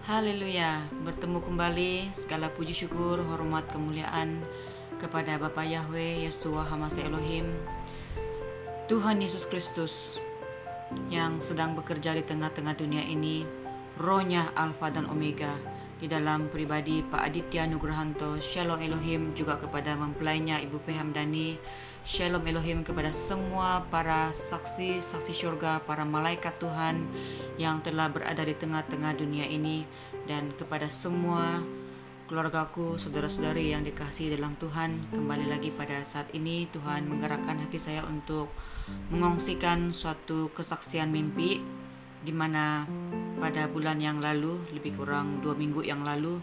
Haleluya, bertemu kembali, segala puji syukur, hormat, kemuliaan kepada Bapa Yahweh, Yeshua Hamasi Elohim, Tuhan Yesus Kristus yang sedang bekerja di tengah-tengah dunia ini, Rohnya Alfa dan Omega, di dalam pribadi Pak Aditya Nugrahanto. Shalom Elohim juga kepada mempelainya Ibu Pehamdani. Shalom Elohim kepada semua para saksi-saksi syurga, para malaikat Tuhan yang telah berada di tengah-tengah dunia ini, dan kepada semua keluargaku, saudara-saudari yang dikasihi dalam Tuhan. Kembali lagi pada saat ini Tuhan menggerakkan hati saya untuk mengongsikan suatu kesaksian mimpi, di mana pada bulan yang lalu, lebih kurang 2 minggu yang lalu,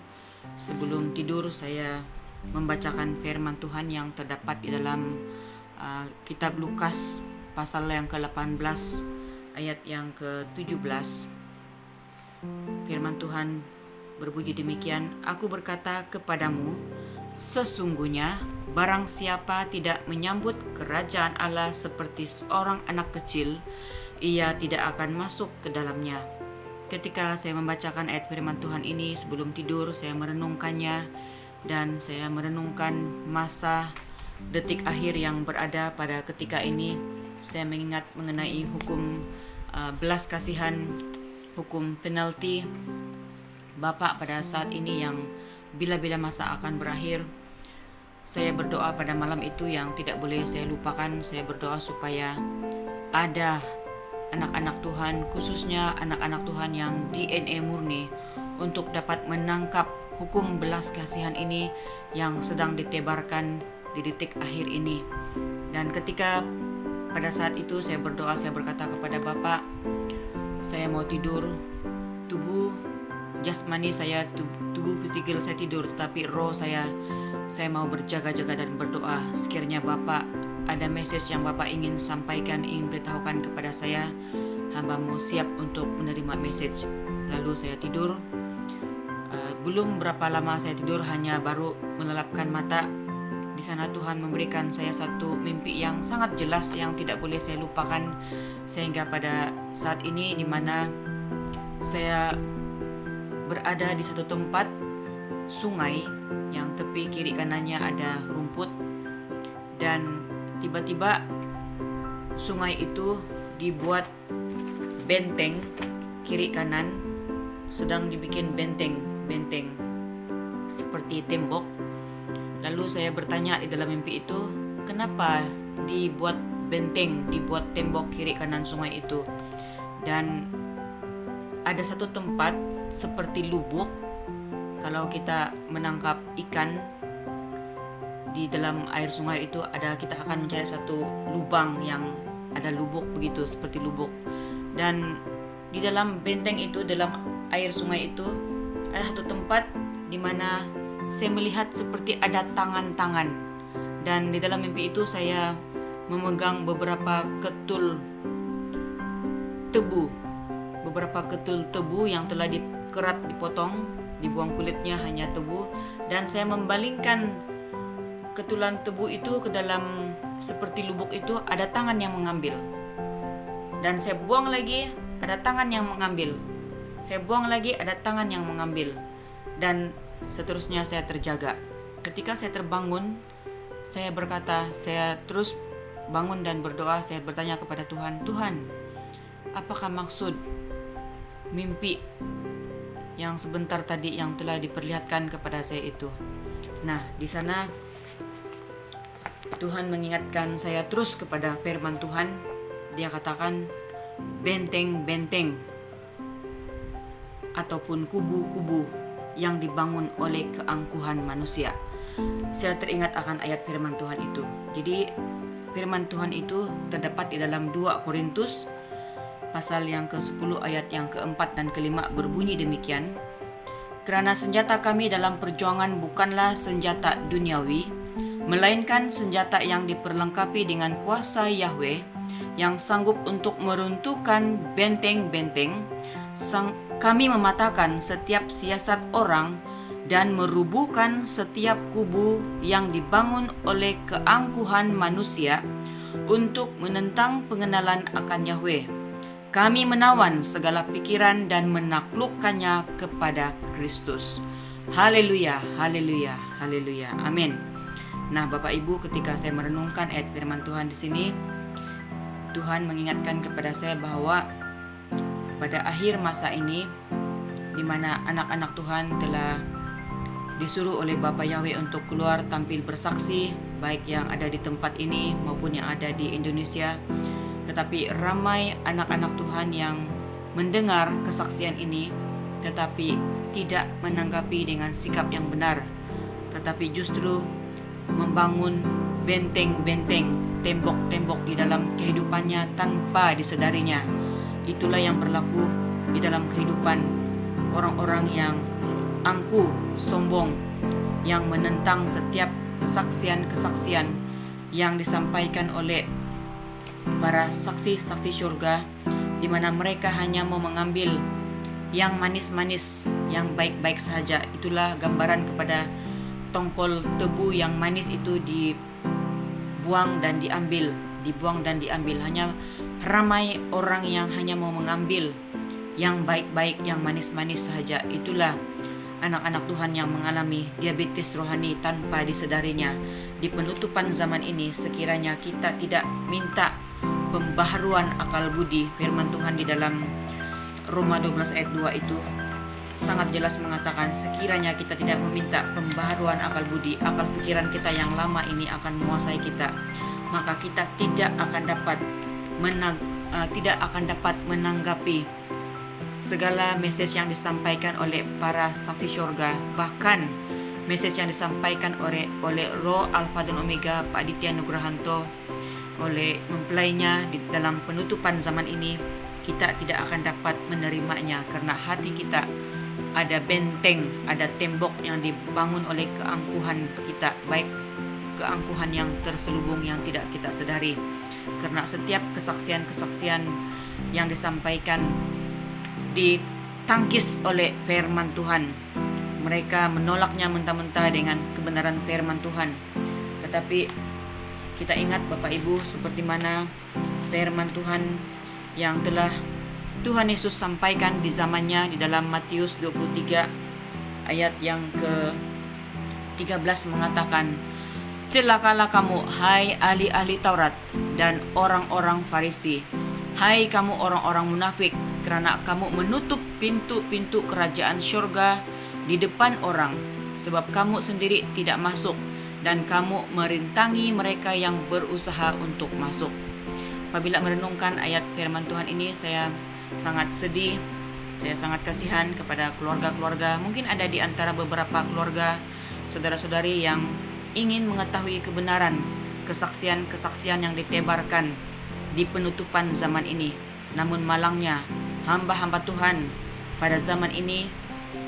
sebelum tidur saya membacakan firman Tuhan yang terdapat di dalam kitab Lukas pasal yang ke-18 ayat yang ke-17. Firman Tuhan berbunyi demikian, "Aku berkata kepadamu, sesungguhnya barang siapa tidak menyambut kerajaan Allah seperti seorang anak kecil, ia tidak akan masuk ke dalamnya." Ketika saya membacakan ayat firman Tuhan ini sebelum tidur, saya merenungkannya, dan saya merenungkan masa detik akhir yang berada pada ketika ini. Saya mengingat mengenai hukum belas kasihan, hukum penalti Bapak pada saat ini yang bila-bila masa akan berakhir. Saya berdoa pada malam itu yang tidak boleh saya lupakan. Saya berdoa supaya ada anak-anak Tuhan, khususnya anak-anak Tuhan yang DNA murni, untuk dapat menangkap hukum belas kasihan ini yang sedang ditebarkan di detik akhir ini. Dan ketika pada saat itu saya berdoa, saya berkata kepada Bapak, saya mau tidur, tubuh jasmani saya, tubuh fisikal saya tidur, tetapi roh saya mau berjaga-jaga dan berdoa. Sekiranya Bapak ada message yang Bapak ingin sampaikan, ingin beritahukan kepada saya, hamba-Mu siap untuk menerima message. Lalu saya tidur. Belum berapa lama saya tidur, hanya baru melelapkan mata. Di sana Tuhan memberikan saya satu mimpi yang sangat jelas yang tidak boleh saya lupakan, sehingga pada saat ini di mana saya berada di satu tempat sungai yang tepi kiri kanannya ada rumput, dan tiba-tiba sungai itu dibuat benteng kiri kanan, sedang dibikin benteng seperti tembok. Lalu saya bertanya di dalam mimpi itu, kenapa dibuat benteng, dibuat tembok kiri kanan sungai itu? Dan ada satu tempat seperti lubuk. Kalau kita menangkap ikan di dalam air sungai itu, kita akan mencari satu lubang yang ada lubuk begitu, seperti lubuk. Dan di dalam benteng itu, dalam air sungai itu, ada satu tempat di mana saya melihat seperti ada tangan-tangan. Dan di dalam mimpi itu saya memegang beberapa ketul tebu yang telah dikerat, dipotong, dibuang kulitnya, hanya tebu. Dan saya membalingkan ketulan tebu itu ke dalam seperti lubuk itu, ada tangan yang mengambil. Dan saya buang lagi, ada tangan yang mengambil. Saya buang lagi, ada tangan yang mengambil. Dan seterusnya saya terjaga. Ketika saya terbangun, saya berkata, saya terus bangun dan berdoa. Saya bertanya kepada Tuhan, Tuhan, apakah maksud mimpi yang sebentar tadi yang telah diperlihatkan kepada saya itu? Nah, di sana Tuhan mengingatkan saya terus kepada firman Tuhan. Dia katakan benteng-benteng ataupun kubu-kubu yang dibangun oleh keangkuhan manusia. Saya teringat akan ayat firman Tuhan itu. Jadi firman Tuhan itu terdapat di dalam 2 Korintus pasal yang ke-10 ayat yang ke-4 dan ke-5, berbunyi demikian, "Kerana senjata kami dalam perjuangan bukanlah senjata duniawi, melainkan senjata yang diperlengkapi dengan kuasa Yahweh yang sanggup untuk meruntuhkan benteng-benteng. Kami mematahkan setiap siasat orang dan merubuhkan setiap kubu yang dibangun oleh keangkuhan manusia untuk menentang pengenalan akan Yahweh. Kami menawan segala pikiran dan menaklukkannya kepada Kristus. Haleluya, haleluya, haleluya. Amin. Nah, Bapak Ibu, ketika saya merenungkan ayat firman Tuhan di sini, Tuhan mengingatkan kepada saya bahwa pada akhir masa ini, di mana anak-anak Tuhan telah disuruh oleh Bapa Yahweh untuk keluar tampil bersaksi, baik yang ada di tempat ini maupun yang ada di Indonesia. Tetapi ramai anak-anak Tuhan yang mendengar kesaksian ini, tetapi tidak menanggapi dengan sikap yang benar, tetapi justru membangun benteng-benteng, tembok-tembok di dalam kehidupannya tanpa disadarinya. Itulah yang berlaku di dalam kehidupan orang-orang yang angkuh, sombong, yang menentang setiap kesaksian-kesaksian yang disampaikan oleh para saksi-saksi surga, di mana mereka hanya mau mengambil yang manis-manis, yang baik-baik saja. Itulah gambaran kepada tongkol tebu yang manis itu dibuang dan diambil. Hanya ramai orang yang hanya mau mengambil yang baik-baik, yang manis-manis saja. Itulah anak-anak Tuhan yang mengalami diabetes rohani tanpa disadarinya. Di penutupan zaman ini, sekiranya kita tidak minta pembaharuan akal budi, firman Tuhan di dalam Roma 12 ayat 2 itu sangat jelas mengatakan, sekiranya kita tidak meminta pembaharuan akal budi, akal pikiran kita yang lama ini akan menguasai kita, maka kita tidak akan dapat menanggapi segala message yang disampaikan oleh para saksi surga, bahkan message yang disampaikan oleh Roh Alfa dan Omega Pak Aditya Nugrahanto, oleh mempelainya di dalam penutupan zaman ini. Kita tidak akan dapat menerimanya karena hati kita ada benteng, ada tembok yang dibangun oleh keangkuhan kita, baik keangkuhan yang terselubung yang tidak kita sadari. Karena setiap kesaksian-kesaksian yang disampaikan ditangkis oleh firman Tuhan, mereka menolaknya mentah-mentah dengan kebenaran firman Tuhan. Tetapi kita ingat Bapak Ibu, seperti mana firman Tuhan yang telah Tuhan Yesus sampaikan di zamannya di dalam Matius 23 ayat yang ke-13 mengatakan, celakalah kamu, hai ahli-ahli Taurat dan orang-orang Farisi, hai kamu orang-orang munafik, karena kamu menutup pintu-pintu kerajaan surga di depan orang, sebab kamu sendiri tidak masuk dan kamu merintangi mereka yang berusaha untuk masuk. Apabila merenungkan ayat firman Tuhan ini, saya sangat sedih, saya sangat kasihan kepada keluarga-keluarga. Mungkin ada di antara beberapa keluarga, saudara-saudari yang ingin mengetahui kebenaran kesaksian-kesaksian yang ditebarkan di penutupan zaman ini. Namun malangnya, hamba-hamba Tuhan pada zaman ini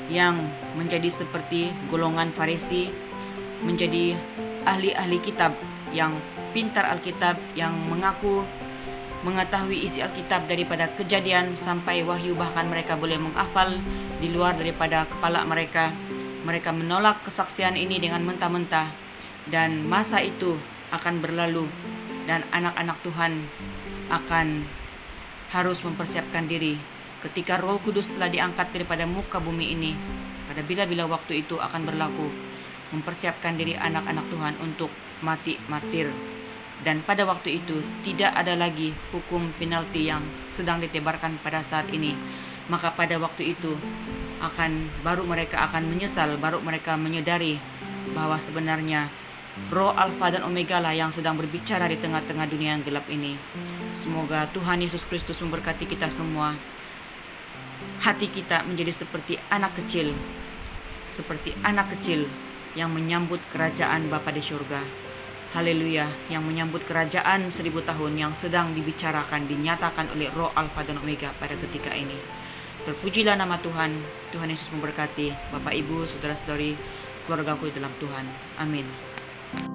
yang menjadi seperti golongan Farisi, menjadi ahli-ahli kitab yang pintar Alkitab, yang mengaku mengetahui isi Alkitab daripada Kejadian sampai Wahyu, bahkan mereka boleh menghafal di luar daripada kepala mereka. Mereka menolak kesaksian ini dengan mentah-mentah, dan masa itu akan berlalu dan anak-anak Tuhan akan harus mempersiapkan diri ketika Roh Kudus telah diangkat daripada muka bumi ini. Pada bila-bila waktu itu akan berlaku, mempersiapkan diri anak-anak Tuhan untuk mati martir. Dan pada waktu itu tidak ada lagi hukum penalti yang sedang ditebarkan pada saat ini. Maka pada waktu itu baru mereka akan menyesal, baru mereka menyadari bahwa sebenarnya Roh Alfa dan Omega lah yang sedang berbicara di tengah-tengah dunia yang gelap ini. Semoga Tuhan Yesus Kristus memberkati kita semua. Hati kita menjadi seperti anak kecil yang menyambut kerajaan Bapa di surga. Haleluya, yang menyambut kerajaan 1000 tahun yang sedang dibicarakan, dinyatakan oleh Roh Alfa dan Omega pada ketika ini. Terpujilah nama Tuhan. Tuhan Yesus memberkati Bapak, Ibu, saudara-saudari, keluargaku dalam Tuhan. Amin.